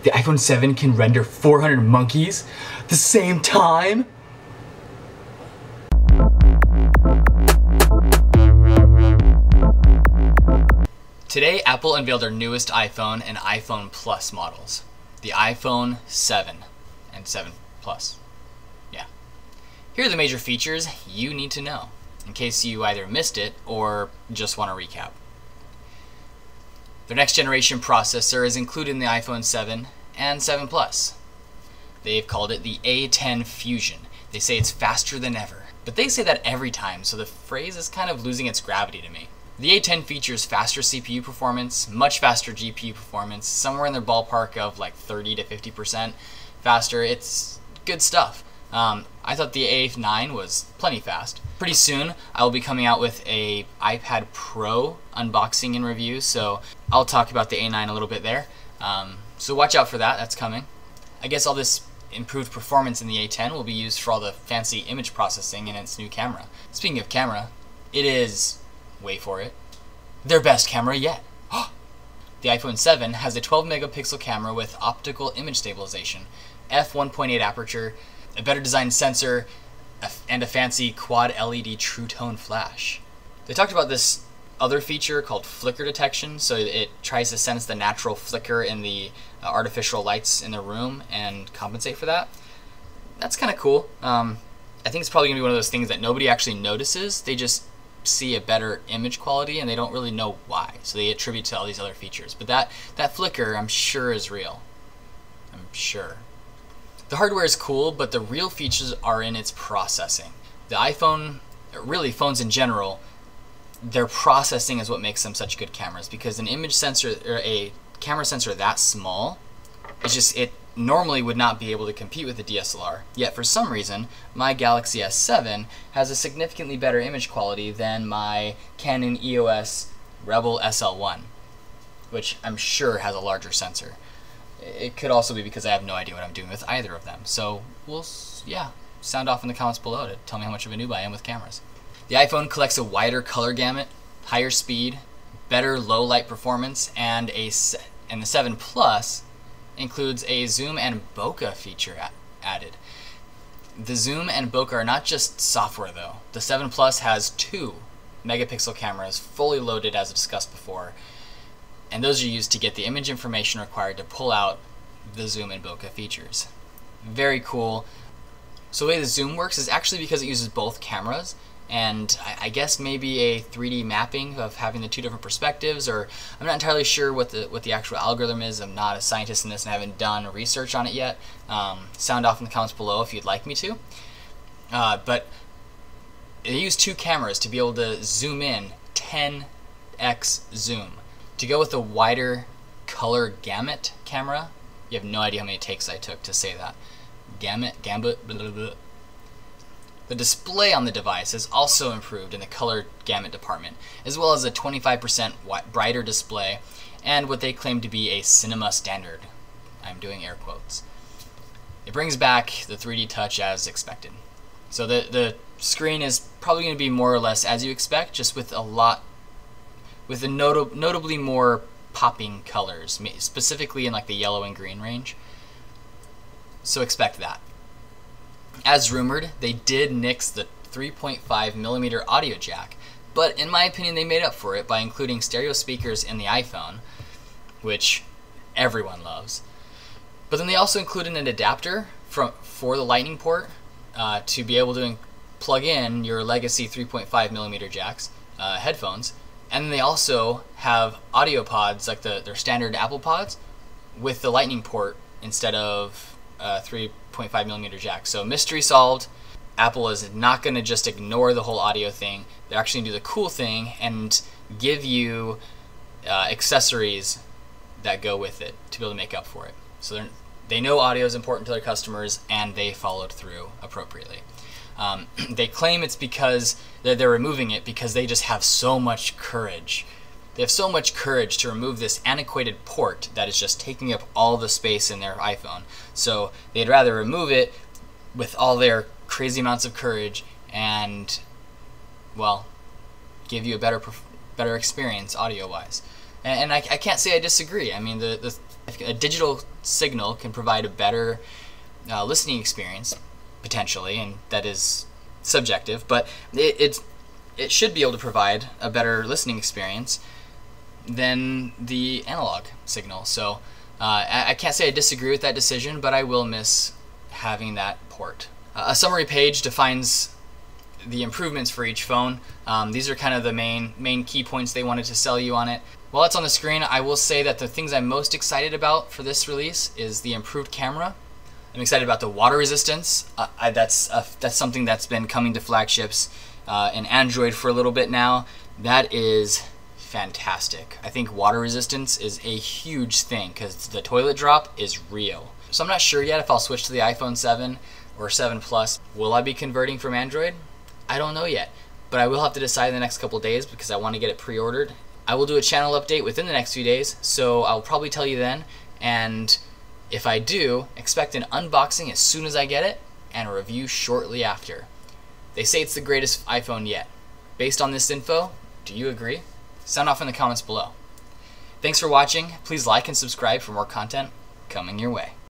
The iPhone 7 can render 400 monkeys at the same time? Today, Apple unveiled their newest iPhone and iPhone Plus models. The iPhone 7 and 7 Plus. Yeah. Here are the major features you need to know, in case you either missed it or just want to recap. Their next generation processor is included in the iPhone 7 and 7 Plus. They've called it the A10 Fusion. They say it's faster than ever. But they say that every time, so the phrase is kind of losing its gravity to me. The A10 features faster CPU performance, much faster GPU performance, somewhere in their ballpark of like 30 to 50% faster. It's good stuff. I thought the A9 was plenty fast. Pretty soon, I will be coming out with a iPad Pro unboxing and review, so I'll talk about the A9 a little bit there. So watch out for that, that's coming. I guess all this improved performance in the A10 will be used for all the fancy image processing in its new camera. Speaking of camera, it is, wait for it, their best camera yet. The iPhone 7 has a 12 megapixel camera with optical image stabilization, f1.8 aperture, a better designed sensor, and a fancy quad LED True Tone flash. They talked about this other feature called flicker detection, so it tries to sense the natural flicker in the artificial lights in the room and compensate for that. That's kind of cool. I think it's probably going to be one of those things that nobody actually notices. They just see a better image quality and they don't really know why, so they attribute to all these other features. But that flicker, I'm sure, is real. I'm sure. The hardware is cool, but the real features are in its processing. The iPhone, really phones in general, their processing is what makes them such good cameras, because an image sensor or a camera sensor that small, it normally would not be able to compete with the DSLR. Yet for some reason, my Galaxy S7 has a significantly better image quality than my Canon EOS Rebel SL1, which I'm sure has a larger sensor. It could also be because I have no idea what I'm doing with either of them. So sound off in the comments below to tell me how much of a noob I am with cameras. The iPhone collects a wider color gamut, higher speed, better low light performance, and the 7 Plus includes a zoom and bokeh feature added. The zoom and bokeh are not just software though. The 7 Plus has 2 megapixel cameras fully loaded, as discussed before, and those are used to get the image information required to pull out the zoom and bokeh features. Very cool. So the way the zoom works is actually because it uses both cameras, and I guess maybe a 3D mapping of having the two different perspectives, or I'm not entirely sure what the actual algorithm is. I'm not a scientist in this and haven't done research on it yet. Sound off in the comments below if you'd like me to. But they use 2 cameras to be able to zoom in 10x zoom. To go with a wider color gamut camera, you have no idea how many takes I took to say that. Gambit, blah, blah, blah. The display on the device has also improved in the color gamut department, as well as a 25% brighter display and what they claim to be a cinema standard. I'm doing air quotes. It brings back the 3D touch as expected. So the screen is probably going to be more or less as you expect, just with notably more popping colors, specifically in like the yellow and green range. So expect that. As rumored, they did nix the 3.5mm audio jack, but in my opinion they made up for it by including stereo speakers in the iPhone, which everyone loves. But then they also included an adapter for the lightning port to be able to plug in your legacy 3.5mm jacks, headphones, and then they also have audio pods like their standard Apple pods with the lightning port instead of 3.5mm jack. So mystery solved. Apple is not going to just ignore the whole audio thing. They're actually going to do the cool thing and give you accessories that go with it to be able to make up for it. So they know audio is important to their customers, and they followed through appropriately. They claim it's because they're removing it because they just have so much courage. They have so much courage to remove this antiquated port that is just taking up all the space in their iPhone. So they'd rather remove it with all their crazy amounts of courage and, well, give you a better experience audio-wise. And I can't say I disagree. I mean, a digital signal can provide a better listening experience, potentially, and that is subjective, but it should be able to provide a better listening experience than the analog signal. So I can't say I disagree with that decision, but I will miss having that port. A summary page defines the improvements for each phone. These are kind of the main key points they wanted to sell you on it. While it's on the screen, I will say that the things I'm most excited about for this release is the improved camera. I'm excited about the water resistance. That's something that's been coming to flagships in Android for a little bit now. That is fantastic. I think water resistance is a huge thing because the toilet drop is real. So I'm not sure yet if I'll switch to the iPhone 7 or 7 Plus. Will I be converting from Android? I don't know yet, but I will have to decide in the next couple days because I want to get it pre-ordered. I will do a channel update within the next few days, so I'll probably tell you then, and if I do, expect an unboxing as soon as I get it and a review shortly after. They say it's the greatest iPhone yet. Based on this info, do you agree? Sound off in the comments below. Thanks for watching. Please like and subscribe for more content coming your way.